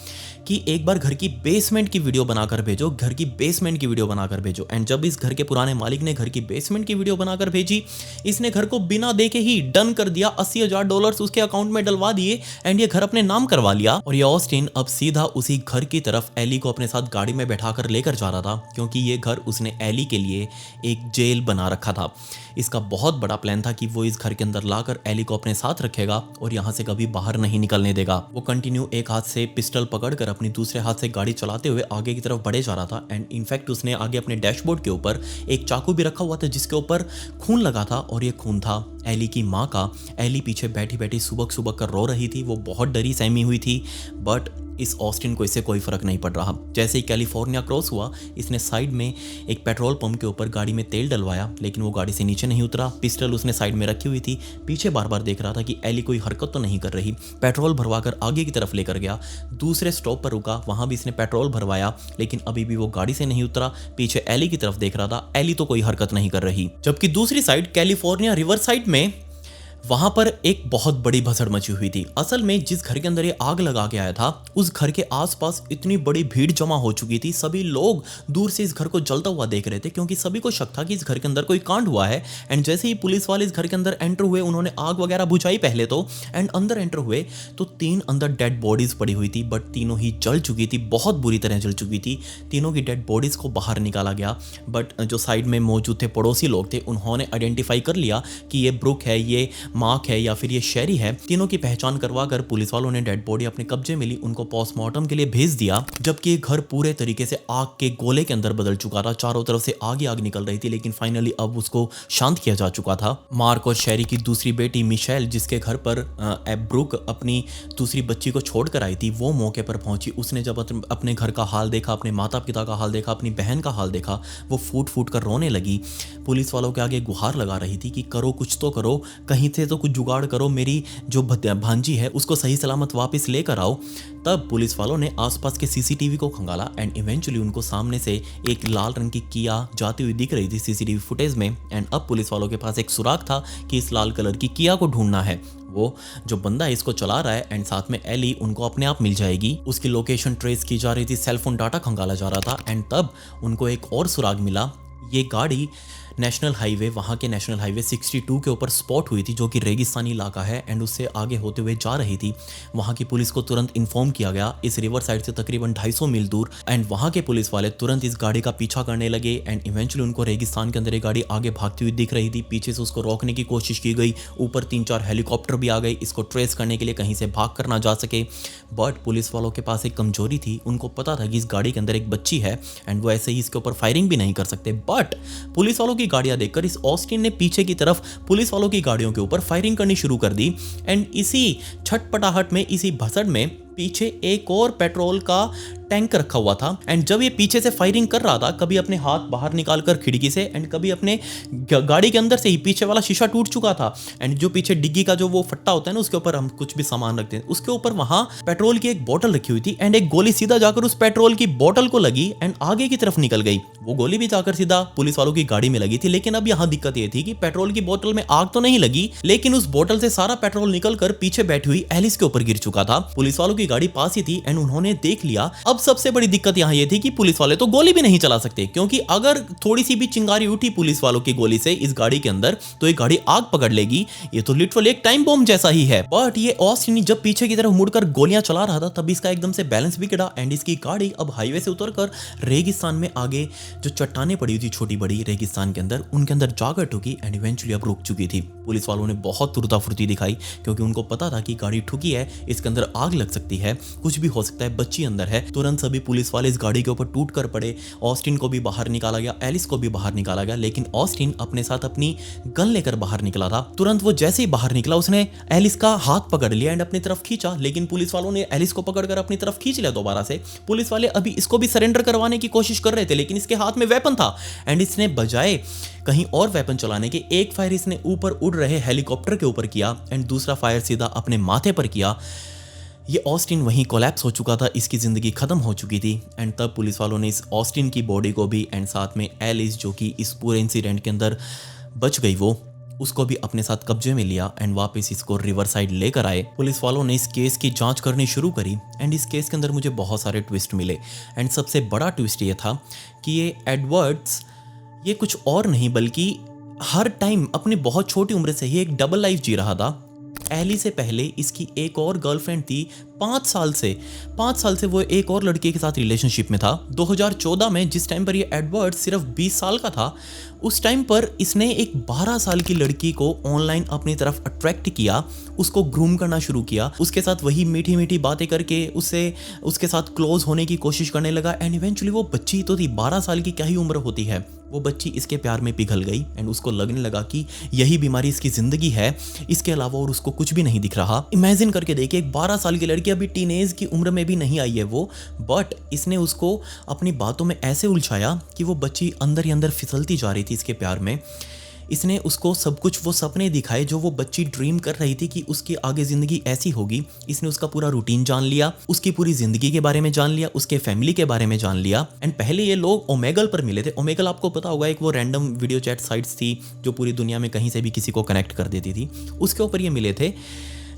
कि एक बार घर की बेसमेंट की वीडियो बनाकर भेजो, घर की बेसमेंट की वीडियो बनाकर भेजो। एंड जब इस घर के पुराने मालिक ने घर की बेसमेंट की वीडियो बनाकर भेजी, इसने घर को बिना देखे ही डन कर दिया। $80,000 उसके अकाउंट में डलवा दिए एंड ये घर अपने नाम करवा लिया। और ये ऑस्टिन अब सीधा उसी घर की तरफ एली को अपने साथ गाड़ी में बैठाकर लेकर जा रहा था, क्योंकि ये घर उसने एली के लिए एक जेल बना रखा था। इसका बहुत बड़ा प्लान था कि वो इस घर के अंदर लाकर एली को अपने साथ रखेगा और यहाँ से कभी बाहर नहीं निकलने देगा। वो कंटिन्यू एक हाथ से पिस्टल पकड़कर अपनी दूसरे हाथ से गाड़ी चलाते हुए आगे की तरफ बढ़े जा रहा था। एंड इनफैक्ट उसने आगे अपने डैशबोर्ड के ऊपर एक चाकू भी रखा हुआ था जिसके ऊपर खून लगा था, और ये खून था एली की माँ का। एली पीछे बैठी बैठी सुबह सुबह कर रो रही थी, वो बहुत डरी सहमी हुई थी, बट इस ऑस्टिन को इससे कोई फर्क नहीं पड़ रहा। जैसे ही कैलिफोर्निया क्रॉस हुआ, इसने साइड में एक पेट्रोल पंप के ऊपर गाड़ी में तेल डलवाया, लेकिन वो गाड़ी से नीचे नहीं उतरा। पिस्टल उसने साइड में रखी हुई थी, पीछे बार बार देख रहा था कि एली कोई हरकत तो नहीं कर रही। पेट्रोल भरवाकर आगे की तरफ लेकर गया, दूसरे स्टॉप पर रुका, वहां भी इसने पेट्रोल भरवाया, लेकिन अभी भी वो गाड़ी से नहीं उतरा। पीछे एली की तरफ देख रहा था, एली तो कोई हरकत नहीं कर रही। जबकि दूसरी साइड कैलिफोर्निया रिवर साइड में वहां पर एक बहुत बड़ी भसड़ मची हुई थी। असल में जिस घर के अंदर ये आग लगा के आया था, उस घर के आसपास इतनी बड़ी भीड़ जमा हो चुकी थी। सभी लोग दूर से इस घर को जलता हुआ देख रहे थे, क्योंकि सभी को शक था कि इस घर के अंदर कोई कांड हुआ है। एंड जैसे ही पुलिस वाले इस घर के अंदर एंटर हुए, उन्होंने आग वगैरह बुझाई पहले तो, एंड अंदर एंटर हुए तो 3 अंदर डेड बॉडीज पड़ी हुई थी, बट तीनों ही जल चुकी थी, बहुत बुरी तरह जल चुकी थी। तीनों की डेड बॉडीज को बाहर निकाला गया, बट जो साइड में मौजूद थे पड़ोसी लोग थे, उन्होंने आइडेंटिफाई कर लिया कि ये ब्रुक है, ये मार्क है, या फिर ये शेरी है। तीनों की पहचान करवाकर पुलिस वालों ने डेड बॉडी अपने कब्जे में ली, उनको पोस्टमार्टम के लिए भेज दिया। जबकि ये घर पूरे तरीके से आग के गोले के अंदर बदल चुका था, चारों तरफ से आग ही आग निकल रही थी, लेकिन फाइनली अब उसको शांत किया जा चुका था। मार्क और शेरी की दूसरी बेटी मिशेल, जिसके घर पर ब्रुक अपनी दूसरी बच्ची को छोड़कर आई थी, वो मौके पर पहुंची। उसने जब अपने घर का हाल देखा, अपने माता पिता का हाल देखा, अपनी बहन का हाल देखा, वो फूट फूट कर रोने लगी। पुलिस वालों के आगे गुहार लगा रही थी कि करो कुछ तो करो, कहीं से तो कुछ जुगाड़ करो, मेरी जो भांजी है उसको सही सलामत वापस लेकर आओ। तब पुलिस वालों ने आसपास के सीसीटीवी को खंगाला एंड इवेंचुअली उनको सामने से एक लाल रंग की किया जाती हुई दिख रही थी सीसीटीवी फुटेज में। एंड अब पुलिस वालों के पास एक सुराग था कि इस लाल कलर की किया को ढूंढना है। वो जो बंदा है इसको चला रहा है एंड साथ में एली उनको अपने आप मिल जाएगी। उसकी लोकेशन ट्रेस की जा रही थी, सेलफोन डाटा खंगाला जा रहा था एंड तब उनको एक और सुराग मिला। ये गाड़ी नेशनल हाईवे, वहाँ के नेशनल हाईवे 62 के ऊपर स्पॉट हुई थी जो कि रेगिस्तानी इलाका है एंड उससे आगे होते हुए जा रही थी। वहाँ की पुलिस को तुरंत इन्फॉर्म किया गया इस रिवर साइड से तकरीबन 250 मील दूर एंड वहाँ के पुलिस वाले तुरंत इस गाड़ी का पीछा करने लगे एंड इवेंचुअली उनको रेगिस्तान के अंदर ये गाड़ी आगे भागती हुई दिख रही थी। पीछे से उसको रोकने की कोशिश की गई, ऊपर 3-4 हेलीकॉप्टर भी आ गए इसको ट्रेस करने के लिए, कहीं से भाग कर ना जा सके। बट पुलिस वालों के पास एक कमजोरी थी, उनको पता था कि इस गाड़ी के अंदर एक बच्ची है एंड वो ऐसे ही इसके ऊपर फायरिंग भी नहीं कर सकते। बट पुलिस वालों की गाड़ियां देखकर इस ऑस्टिन ने पीछे की तरफ पुलिस वालों की गाड़ियों के ऊपर फायरिंग करनी शुरू कर दी एंड इसी छटपटाहट में, इसी भसड़ में पीछे एक और पेट्रोल का टैंक रखा हुआ था एंड जब ये पीछे से फायरिंग कर रहा था, कभी अपने हाथ बाहर निकालकर खिड़की से एंड कभी अपने गाड़ी के अंदर से ही, पीछे वाला शीशा टूट चुका था एंड जो पीछे डिग्गी का जो वो फट्टा होता है ना, उसके ऊपर हम कुछ भी सामान रखते हैं, उसके ऊपर वहां पेट्रोल की एक बोतल रखी हुई थी एंड एक गोली सीधा जाकर उस पेट्रोल की बोतल को लगी एंड आगे की तरफ निकल गई। वो गोली भी जाकर सीधा पुलिस वालों की गाड़ी में लगी थी। लेकिन अब यहाँ दिक्कत ये थी कि पेट्रोल की बोतल में आग तो नहीं लगी, लेकिन उस बोतल से सारा पेट्रोल निकलकर पीछे बैठी हुई एलिस के ऊपर गिर चुका था। पुलिस वालों की गाड़ी पास ही थी एंड उन्होंने देख लिया। अब सबसे बड़ी दिक्कत यहाँ ये थी कि पुलिस वाले तो गोली भी नहीं चला सकते, क्योंकि अगर थोड़ी सी भी चिंगारी उठी पुलिस वालों की गोली से इस गाड़ी के अंदर तो ये गाड़ी आग पकड़ लेगी। ये तो लिटरली एक टाइम बॉम्ब जैसा ही है। बट ये ऑस्टिन जब पीछे की तरफ मुड़कर गोलियां चला रहा था तब इसका एकदम से बैलेंस बिगड़ा एंड इसकी गाड़ी अब हाईवे से उतरकर रेगिस्तान में आगे जो चट्टानें पड़ी हुई थी छोटी बड़ी रेगिस्तान के अंदर, उनके अंदर जाकर ठुकी एंड इवेंचुअली अब रुक चुकी थी। पुलिस वालों ने बहुत तुरता फुर्ती दिखाई क्योंकि उनको पता था कि गाड़ी ठुकी है, इसके अंदर आग लग सकती है, कुछ भी हो सकता है, बच्ची अंदर है। तुरंत सभी पुलिस वाले इस गाड़ी के ऊपर टूट कर पड़े। ऑस्टिन को भी बाहर निकाला गया, एलिस को भी बाहर निकाला गया, लेकिन ऑस्टिन अपने साथ अपनी गन लेकर बाहर निकला था। तुरंत वो जैसे ही बाहर निकला उसने एलिस का हाथ पकड़ लिया एंड अपनी तरफ खींचा, लेकिन पुलिस वालों ने एलिस को पकड़कर अपनी तरफ खींच लिया दोबारा से। पुलिस वाले अभी इसको भी सरेंडर करवाने की कोशिश कर रहे थे, लेकिन इसके हाथ में वेपन था एंड इसने बजाय कहीं और वेपन चलाने के एक फायर इसने ऊपर उड़ रहे हेलीकॉप्टर के ऊपर किया एंड दूसरा फायर सीधा अपने माथे पर किया। ये ऑस्टिन वहीं कोलैप्स हो चुका था, इसकी ज़िंदगी ख़त्म हो चुकी थी एंड तब पुलिस वालों ने इस ऑस्टिन की बॉडी को भी एंड साथ में एलिस जो कि इस पूरे इंसिडेंट के अंदर बच गई वो उसको भी अपने साथ कब्जे में लिया एंड वापस इसको रिवर साइड लेकर आए। पुलिस वालों ने इस केस की जांच करनी शुरू करी एंड इस केस के अंदर मुझे बहुत सारे ट्विस्ट मिले एंड सबसे बड़ा ट्विस्ट ये था कि ये एडवर्ड्स ये कुछ और नहीं बल्कि हर टाइम अपनी बहुत छोटी उम्र से ही एक डबल लाइफ जी रहा था। एली से पहले इसकी एक और गर्लफ्रेंड थी 5 साल से वो एक और लड़के के साथ रिलेशनशिप में था। 2014 में जिस टाइम पर ये एडवर्ड सिर्फ 20 साल का था, उस टाइम पर इसने एक 12 साल की लड़की को ऑनलाइन अपनी तरफ अट्रैक्ट किया, उसको ग्रूम करना शुरू किया, उसके साथ वही मीठी मीठी बातें करके उसके साथ क्लोज होने की कोशिश करने लगा एंड इवेंचुअली वो बच्ची तो थी 12 साल की, क्या ही उम्र होती है, वो बच्ची इसके प्यार में पिघल गई एंड उसको लगने लगा कि यही बीमारी इसकी जिंदगी है, इसके अलावा और उसको कुछ भी नहीं दिख रहा। इमेजिन करके देखिए, एक 12 साल की लड़की, अभी टीनेज की उम्र में भी नहीं आई है वो, बट इसने उसको अपनी बातों में ऐसे उलझाया कि वो बच्ची अंदर ही अंदर फिसलती जा रही थी इसके प्यार में। इसने उसको सब कुछ वो सपने दिखाए जो वो बच्ची ड्रीम कर रही थी कि उसकी आगे ज़िंदगी ऐसी होगी। इसने उसका पूरा रूटीन जान लिया, उसकी पूरी ज़िंदगी के बारे में जान लिया, उसके फैमिली के बारे में जान लिया। एंड पहले ये लोग ओमेगल पर मिले थे। ओमेगल आपको पता होगा, एक वो रैंडम वीडियो चैट साइट्स थी जो पूरी दुनिया में कहीं से भी किसी को कनेक्ट कर देती थी, उसके ऊपर ये मिले थे।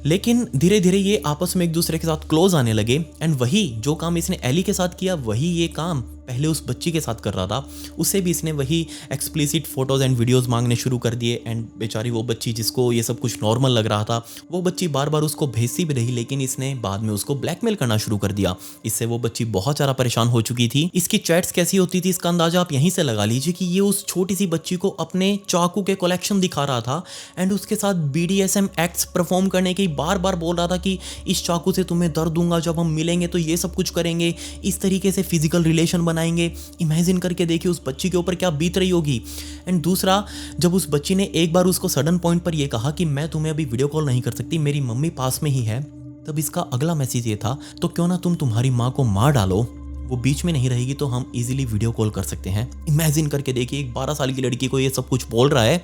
लेकिन धीरे धीरे ये आपस में एक दूसरे के साथ क्लोज आने लगे एंड वही जो काम इसने एली के साथ किया वही ये काम पहले उस बच्ची के साथ कर रहा था। उससे भी इसने वही एक्सप्लिसिट फोटोज एंड वीडियोस मांगने शुरू कर दिए एंड बेचारी वो बच्ची जिसको ये सब कुछ नॉर्मल लग रहा था, वो बच्ची बार बार उसको भेजती भी रही, लेकिन इसने बाद में उसको ब्लैकमेल करना शुरू कर दिया। इससे वो बच्ची बहुत ज़्यादा परेशान हो चुकी थी। इसकी चैट्स कैसी होती थी इसका अंदाजा आप यहीं से लगा लीजिए कि ये उस छोटी सी बच्ची को अपने चाकू के कलेक्शन दिखा रहा था एंड उसके साथ BDSM एक्ट्स परफॉर्म करने के बार बार बोल रहा था कि इस चाकू से तुम्हें दर्द दूंगा, जब हम मिलेंगे तो ये सब कुछ करेंगे, इस तरीके से फिजिकल रिलेशन बनाएंगे। इमेजिन करके देखिए उस बच्ची के ऊपर क्या बीत रही होगी। एंड दूसरा, जब उस बच्ची ने एक बार उसको सडन पॉइंट पर यह कहा कि मैं तुम्हें अभी वीडियो कॉल नहीं कर सकती, मेरी मम्मी पास में ही है, तब इसका अगला मैसेज ये था, तो क्यों ना तुम तुम्हारी माँ को मार डालो, वो बीच में नहीं रहेगी तो हम इजीली वीडियो कॉल कर सकते हैं। इमेजिन करके देखिए, एक 12 साल की लड़की को ये सब कुछ बोल रहा है,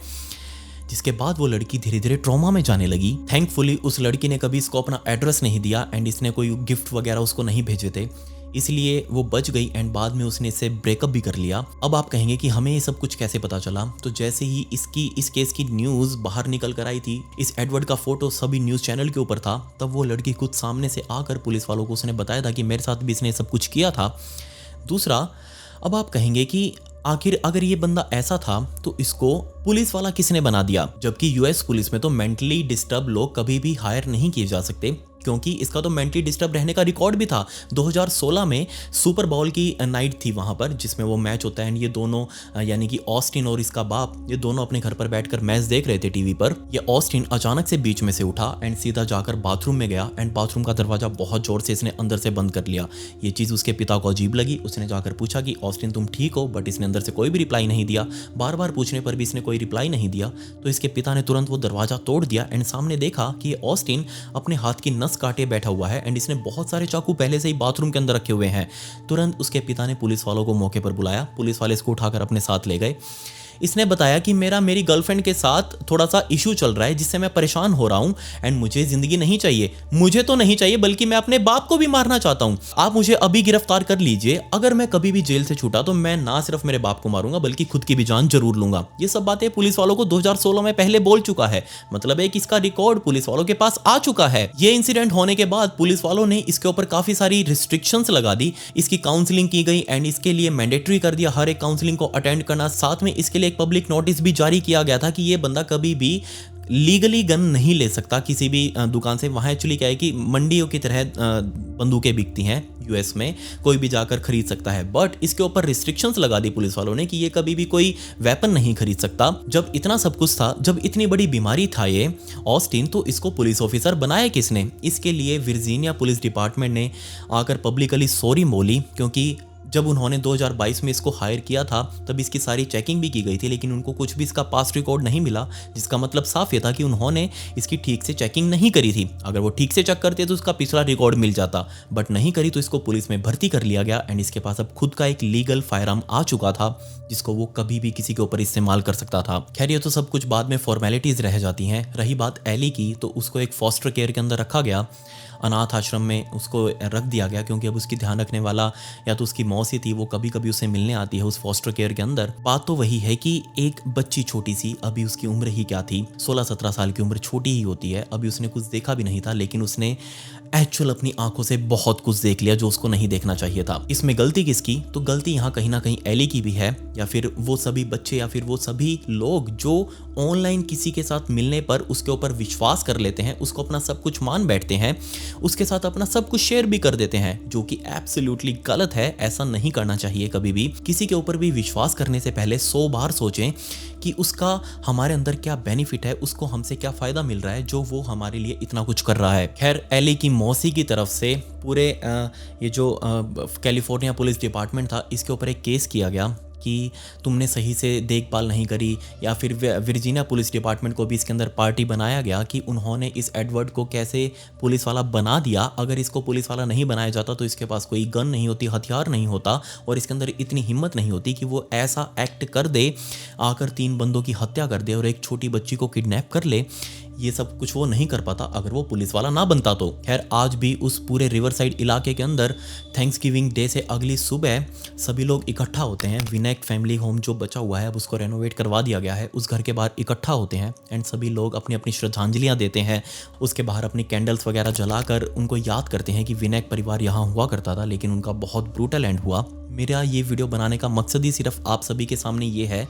जिसके बाद वो लड़की धीरे धीरे ट्रॉमा में जाने लगी। थैंकफुली उस लड़की ने कभी इसको अपना एड्रेस नहीं दिया एंड इसने कोई गिफ्ट वगैरह उसको नहीं भेजे थे। इसलिए वो बच गई एंड बाद में उसने इससे ब्रेकअप भी कर लिया। अब आप कहेंगे कि हमें ये सब कुछ कैसे पता चला, तो जैसे ही इस केस की न्यूज़ बाहर निकल कर आई थी, इस एडवर्ड का फोटो सभी न्यूज़ चैनल के ऊपर था, तब वो लड़की खुद सामने से आकर पुलिस वालों को उसने बताया था कि मेरे साथ भी इसने सब कुछ किया था। दूसरा, अब आप कहेंगे कि आखिर अगर ये बंदा ऐसा था तो इसको पुलिस वाला किसने बना दिया, जबकि यूएस पुलिस में तो मेंटली डिस्टर्ब लोग कभी भी हायर नहीं किए जा सकते, क्योंकि इसका तो मेंटली डिस्टर्ब रहने का रिकॉर्ड भी था। 2016 में सुपर बाउल की नाइट थी वहाँ पर, जिसमें वो मैच होता है एंड ये दोनों यानी कि ऑस्टिन और इसका बाप, ये दोनों अपने घर पर बैठकर मैच देख रहे थे टीवी पर। ये ऑस्टिन अचानक से बीच में से उठा एंड सीधा जाकर बाथरूम में गया एंड बाथरूम का दरवाजा बहुत जोर से इसने अंदर से बंद कर लिया। ये चीज़ उसके पिता को अजीब लगी। उसने जाकर पूछा कि ऑस्टिन तुम ठीक हो, बट इसने अंदर से कोई भी रिप्लाई नहीं दिया। बार बार पूछने पर भी इसने कोई रिप्लाई नहीं दिया, तो इसके पिता ने तुरंत वो दरवाजा तोड़ दिया एंड सामने देखा कि ऑस्टिन अपने हाथ की नस काटे बैठा हुआ है एंड इसने बहुत सारे चाकू पहले से ही बाथरूम के अंदर रखे हुए हैं। तुरंत उसके पिता ने पुलिस वालों को मौके पर बुलाया। पुलिस वाले इसको उठाकर अपने साथ ले गए। इसने बताया कि मेरी गर्लफ्रेंड के साथ थोड़ा सा इशू चल रहा है जिससे मैं परेशान हो रहा हूं एंड मुझे जिंदगी नहीं चाहिए। मुझे तो नहीं चाहिए, बल्कि मैं अपने बाप को भी मारना चाहता हूं। आप मुझे अभी गिरफ्तार कर लीजिए। अगर मैं कभी भी जेल से छूटा तो मैं ना सिर्फ मेरे बाप को मारूंगा बल्कि खुद की भी जान जरूर लूंगा। ये सब बातें पुलिस वालों को 2016 में पहले बोल चुका है। मतलब एक इसका रिकॉर्ड पुलिस वालों के पास आ चुका है। ये इंसिडेंट होने के बाद पुलिस वालों ने इसके ऊपर काफी सारी रिस्ट्रिक्शंस लगा दी। इसकी काउंसलिंग की गई एंड इसके लिए मैंडेटरी कर दिया हर एक काउंसलिंग को अटेंड करना। साथ में इसके लिए एक पब्लिक नोटिस भी जारी किया गया था कि ये बंदा कभी भी लीगली गन नहीं ले सकता किसी भी दुकान से। वहाँ एक्चुअली क्या है कि मंडियों की तरह बंदूकें बिकती हैं यूएस में, कोई भी जाकर खरीद सकता है। बट इसके ऊपर रिस्ट्रिक्शंस लगा दी पुलिस वालों ने कि ये कभी भी कोई वेपन नहीं खरीद सकता। जब इतना सब कुछ था, जब इतनी बड़ी बीमारी था ये ऑस्टिन, तो इसको पुलिस ऑफिसर बनाया किसने? इसके लिए वर्जीनिया पुलिस डिपार्टमेंट ने आकर पब्लिकली सॉरी बोली, क्योंकि जब उन्होंने 2022 में इसको हायर किया था तब इसकी सारी चेकिंग भी की गई थी, लेकिन उनको कुछ भी इसका पास्ट रिकॉर्ड नहीं मिला, जिसका मतलब साफ ये था कि उन्होंने इसकी ठीक से चेकिंग नहीं करी थी। अगर वो ठीक से चेक करते तो उसका पिछला रिकॉर्ड मिल जाता, बट नहीं करी तो इसको पुलिस में भर्ती कर लिया गया एंड इसके पास अब खुद का एक लीगल फायरआर्म आ चुका था जिसको वो कभी भी किसी के ऊपर इस्तेमाल कर सकता था। खैर ये तो सब कुछ बाद में फॉर्मेलिटीज रह जाती हैं। रही बात एली की, तो उसको एक फॉस्टर केयर के अंदर रखा गया, अनाथ आश्रम में उसको रख दिया गया, क्योंकि अब उसकी ध्यान रखने वाला या तो उसकी मौसी थी, वो कभी कभी उसे मिलने आती है उस फॉस्टर केयर के अंदर। बात तो वही है कि एक बच्ची छोटी सी, अभी उसकी उम्र ही क्या थी, 16-17 साल की उम्र छोटी ही होती है, अभी उसने कुछ देखा भी नहीं था, लेकिन उसने एक्चुअल अपनी आंखों से बहुत कुछ देख लिया जो उसको नहीं देखना चाहिए था। इसमें गलती किसकी? तो गलती यहाँ कहीं ना कहीं एली की भी है, या फिर वो सभी बच्चे या फिर वो सभी लोग जो ऑनलाइन किसी के साथ मिलने पर उसके ऊपर विश्वास कर लेते हैं, उसको अपना सब कुछ मान बैठते हैं, उसके साथ अपना सब कुछ शेयर भी कर देते हैं, जो कि एब्सोल्युटली गलत है। ऐसा नहीं करना चाहिए कभी भी। किसी के ऊपर भी विश्वास करने से पहले 100 बार सोचें कि उसका हमारे अंदर क्या बेनिफिट है, उसको हमसे क्या फायदा मिल रहा है जो वो हमारे लिए इतना कुछ कर रहा है। खैर एली की मौसी की तरफ से पूरे ये जो कैलिफोर्निया पुलिस डिपार्टमेंट था, इसके ऊपर एक केस किया गया कि तुमने सही से देखभाल नहीं करी, या फिर वर्जीनिया पुलिस डिपार्टमेंट को भी इसके अंदर पार्टी बनाया गया कि उन्होंने इस एडवर्ड को कैसे पुलिस वाला बना दिया। अगर इसको पुलिस वाला नहीं बनाया जाता तो इसके पास कोई गन नहीं होती, हथियार नहीं होता, और इसके अंदर इतनी हिम्मत नहीं होती कि वो ऐसा एक्ट कर दे, आकर 3 बंदों की हत्या कर दे और एक छोटी बच्ची को किडनैप कर ले। ये सब कुछ वो नहीं कर पाता अगर वो पुलिस वाला ना बनता तो। खैर आज भी उस पूरे रिवरसाइड इलाके के अंदर थैंक्सगिविंग डे से अगली सुबह सभी लोग इकट्ठा होते हैं। विनायक फैमिली होम जो बचा हुआ है अब उसको रेनोवेट करवा दिया गया है, उस घर के बाहर इकट्ठा होते हैं एंड सभी लोग अपनी अपनी श्रद्धांजलियाँ देते हैं। उसके बाहर अपनी कैंडल्स वगैरह जलाकर उनको याद करते हैं कि विनायक परिवार यहाँ हुआ करता था, लेकिन उनका बहुत ब्रूटल एंड हुआ। मेरा ये वीडियो बनाने का मकसद ही सिर्फ आप सभी के सामने ये है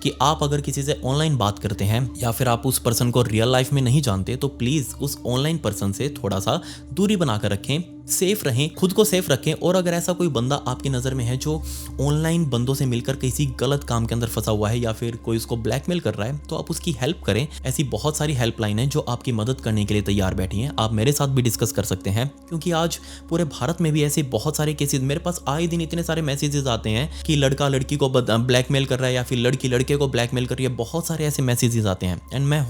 कि आप अगर किसी से ऑनलाइन बात करते हैं या फिर आप उस पर्सन को रियल लाइफ में नहीं जानते, तो प्लीज़ उस ऑनलाइन पर्सन से थोड़ा सा दूरी बनाकर रखें, सेफ रहें, खुद को सेफ रखें। और अगर ऐसा कोई बंदा आपकी नज़र में है जो ऑनलाइन बंदों से मिलकर किसी गलत काम के अंदर फंसा हुआ है या फिर कोई उसको ब्लैकमेल कर रहा है, तो आप उसकी हेल्प करें। ऐसी बहुत सारी हेल्पलाइन है जो आपकी मदद करने के लिए तैयार बैठी हैं। आप मेरे साथ भी डिस्कस कर सकते हैं, क्योंकि आज पूरे भारत में भी ऐसे बहुत सारे केसेस मेरे पास आए दिन इतने सारे मैसेजेस आते हैं कि लड़का लड़की को ब्लैकमेल कर रहा है या फिर लड़की लड़के को ब्लैकमेल कर रही है। बहुत सारे ऐसे मैसेजेस आते हैं एंड मैं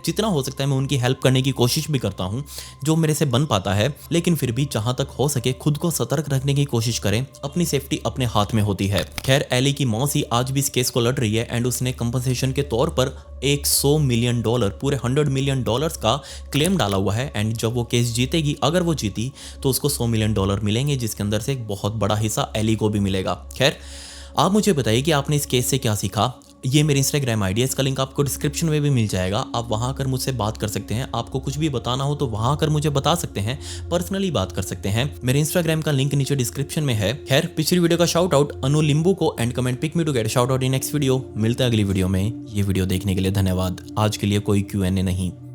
जितना हो सकता है मैं उनकी हेल्प करने की कोशिश भी करता हूँ जो मेरे से बन पाता है। लेकिन फिर भी जहां तक हो सके खुद को सतर्क रखने की कोशिश करें, अपनी सेफ्टी अपने हाथ में होती है। खैर, एली की मौसी आज भी इस केस को लड़ रही है एंड उसने कंपनसेशन के तौर पर $100 मिलियन, पूरे $100 मिलियन का क्लेम डाला हुआ है एंड जब वो केस जीतेगी, अगर वो जीती तो उसको $100 मिलियन मिलेंगे, जिसके अंदर से एक बहुत बड़ा हिस्सा एली को भी मिलेगा। खैर, आप मुझे बताइए कि आपने इस केस से क्या सीखा। ये मेरी इंस्टाग्राम आईडी है, इसका लिंक आपको डिस्क्रिप्शन में भी मिल जाएगा। आप वहां आकर मुझसे बात कर सकते हैं। आपको कुछ भी बताना हो तो वहां आकर मुझे बता सकते हैं, पर्सनली बात कर सकते हैं। मेरे इंस्टाग्राम का लिंक नीचे डिस्क्रिप्शन में है। खैर, पिछली वीडियो का शाउट आउट अनु लिंबू को and comment pick me to get shout out in next video. मिलते हैं अगली वीडियो में। ये वीडियो देखने के लिए धन्यवाद। आज के लिए कोई Q&A नहीं।